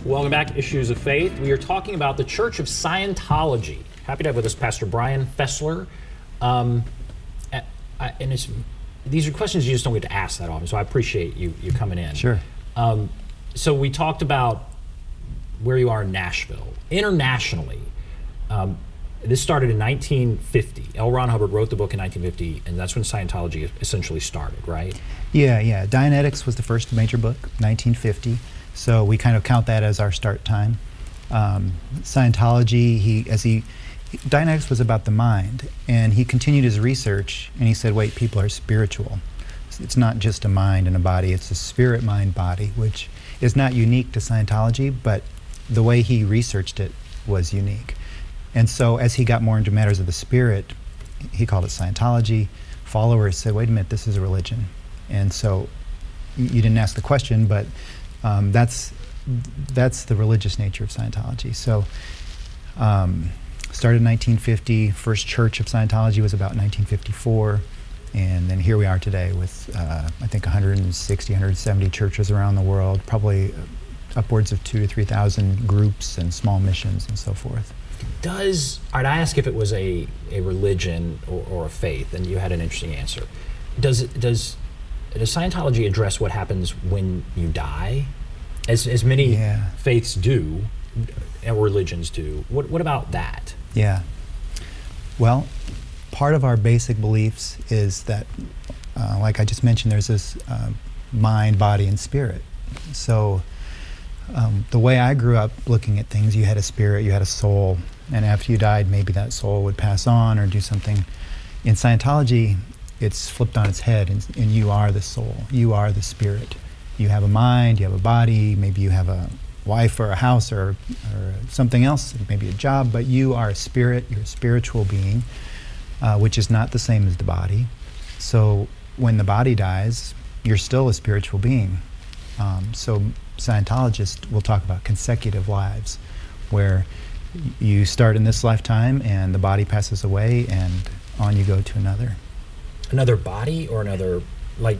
Welcome back to Issues of Faith. We are talking about the Church of Scientology. Happy to have with us Pastor Brian Fesler. These are questions you just don't get to ask that often, so I appreciate you coming in. Sure. So we talked about where you are in Nashville. Internationally, this started in 1950. L. Ron Hubbard wrote the book in 1950, and that's when Scientology essentially started, right? Yeah. Dianetics was the first major book, 1950. So we kind of count that as our start time. Scientology, Dianetics was about the mind, and he continued his research, and he said, wait, people are spiritual. It's not just a mind and a body, it's a spirit, mind, body, which is not unique to Scientology, but the way he researched it was unique. And so as he got more into matters of the spirit, he called it Scientology. Followers said, wait a minute, this is a religion. And so you didn't ask the question, but that's the religious nature of Scientology. So started in 1950, first Church of Scientology was about 1954, and then here we are today with I think 160, 170 churches around the world, probably upwards of 2,000 to 3,000 groups and small missions and so forth. I'd ask if it was a religion or a faith, and you had an interesting answer. Does Scientology address what happens when you die, as many faiths do, and religions do? What about that? Yeah. Well, part of our basic beliefs is that, like I just mentioned, there's this mind, body, and spirit. So the way I grew up looking at things, you had a spirit, you had a soul, and after you died, maybe that soul would pass on or do something. In Scientology, it's flipped on its head, and you are the soul, you are the spirit. You have a mind, you have a body, maybe you have a wife or a house or something else, maybe a job, but you are a spirit, you're a spiritual being, which is not the same as the body. So when the body dies, you're still a spiritual being. So Scientologists will talk about consecutive lives, where you start in this lifetime and the body passes away and on you go to another. Another body, or another, like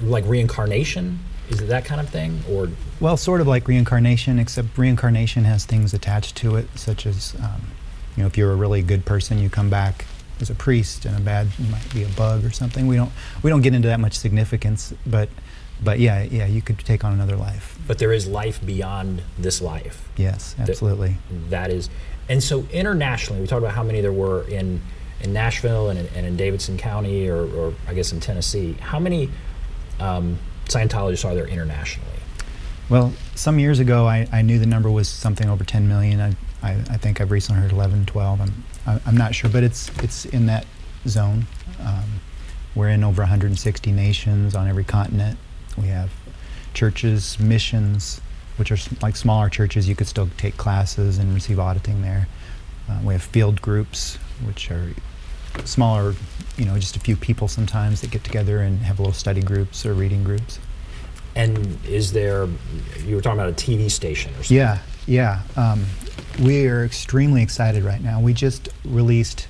reincarnation? Is it that kind of thing? Or well, sort of like reincarnation, except reincarnation has things attached to it, such as if you're a really good person, you come back as a priest, and you might be a bug or something. We don't get into that much significance, but yeah, you could take on another life. But there is life beyond this life. Yes, absolutely. That is, and so internationally, we talked about how many there were in Nashville and in Davidson County, or I guess in Tennessee. How many Scientologists are there internationally? Well, some years ago, I knew the number was something over 10 million. I think I've recently heard 11, 12. I'm not sure, but it's in that zone. We're in over 160 nations on every continent. We have churches, missions, which are like smaller churches. You could still take classes and receive auditing there. We have field groups, which are smaller, just a few people sometimes that get together and have little study groups or reading groups. And you were talking about a TV station or something? Yeah. We are extremely excited right now. We just released,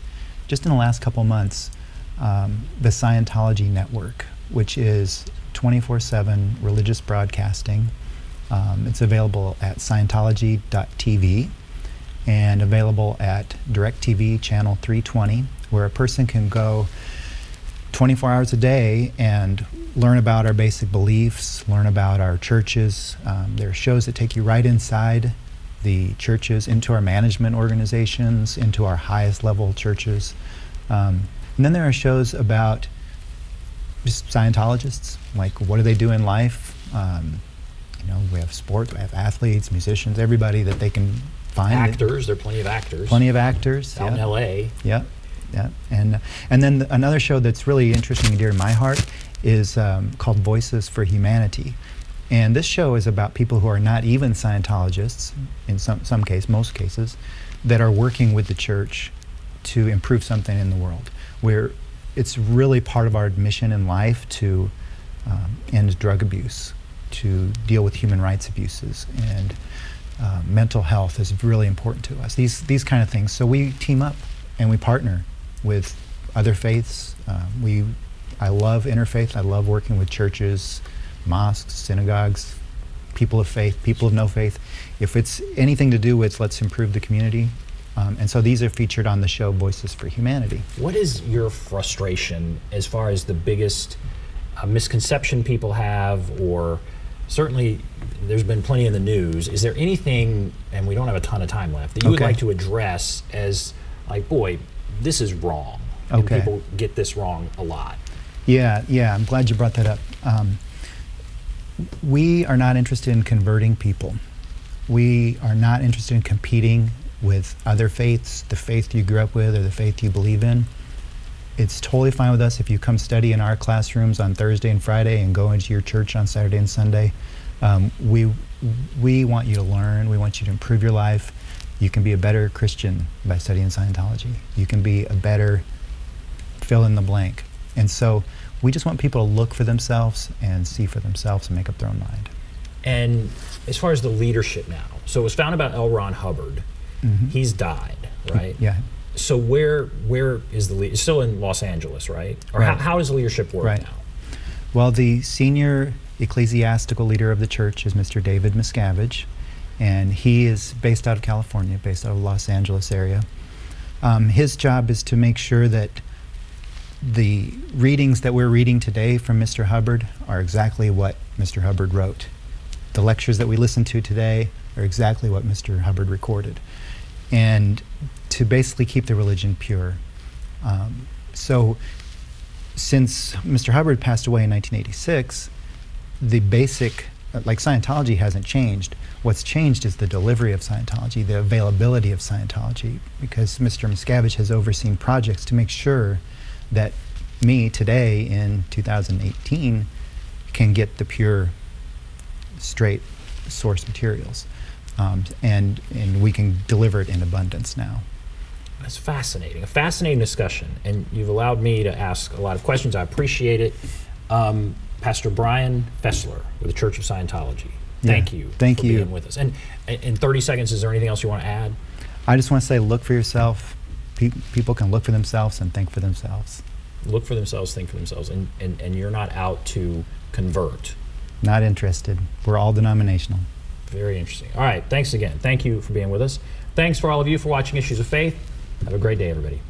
just in the last couple months, the Scientology Network, which is 24/7 religious broadcasting. It's available at Scientology.tv and available at DirecTV channel 320, where a person can go 24 hours a day and learn about our basic beliefs, learn about our churches. There are shows that take you right inside the churches, into our management organizations, into our highest level churches. And then there are shows about just Scientologists, like what do they do in life? We have sports, we have athletes, musicians, everybody that they can find. Actors, there are plenty of actors. Plenty of actors. Out in LA. Yeah. And then another show that's really interesting and dear to my heart is called Voices for Humanity. And this show is about people who are not even Scientologists, in some case, most cases, that are working with the church to improve something in the world. Where it's really part of our mission in life to end drug abuse, to deal with human rights abuses, and mental health is really important to us. These kind of things. So we team up and we partner with other faiths. I love interfaith. I love working with churches, mosques, synagogues, people of faith, people of no faith. If it's anything to do with let's improve the community, and so these are featured on the show Voices for Humanity. What is your frustration as far as the biggest misconception people have, or certainly there's been plenty in the news. Is there anything, and we don't have a ton of time left, that you would like to address as like, boy, this is wrong, and people get this wrong a lot? Yeah, I'm glad you brought that up. We are not interested in converting people. We are not interested in competing with other faiths, the faith you grew up with or the faith you believe in. It's totally fine with us if you come study in our classrooms on Thursday and Friday and go into your church on Saturday and Sunday. We want you to learn. We want you to improve your life. You can be a better Christian by studying Scientology. You can be a better fill in the blank. And so we just want people to look for themselves and see for themselves and make up their own mind. And as far as the leadership now, so it was founded by L. Ron Hubbard. He's died, right? Yeah. So where is the lead? It's still in Los Angeles, right? Or how does leadership work now? Well, the senior ecclesiastical leader of the church is Mr. David Miscavige, and he is based out of California, based out of the Los Angeles area. His job is to make sure that the readings that we're reading today from Mr. Hubbard are exactly what Mr. Hubbard wrote. The lectures that we listen to today are exactly what Mr. Hubbard recorded. And to basically keep the religion pure. So since Mr. Hubbard passed away in 1986, the basic, like Scientology hasn't changed. What's changed is the delivery of Scientology, the availability of Scientology, because Mr. Miscavige has overseen projects to make sure that me today in 2018 can get the pure, straight source materials. And we can deliver it in abundance now. That's fascinating, a fascinating discussion, and you've allowed me to ask a lot of questions. I appreciate it. Pastor Brian Fesler with the Church of Scientology, thank you for being with us. And in 30 seconds, is there anything else you want to add? I just want to say, look for yourself. People can look for themselves and think for themselves. Look for themselves, think for themselves, and you're not out to convert. Not interested. We're all denominational. Very interesting. All right, thanks again. Thank you for being with us. Thanks for all of you for watching Issues of Faith. Have a great day, everybody.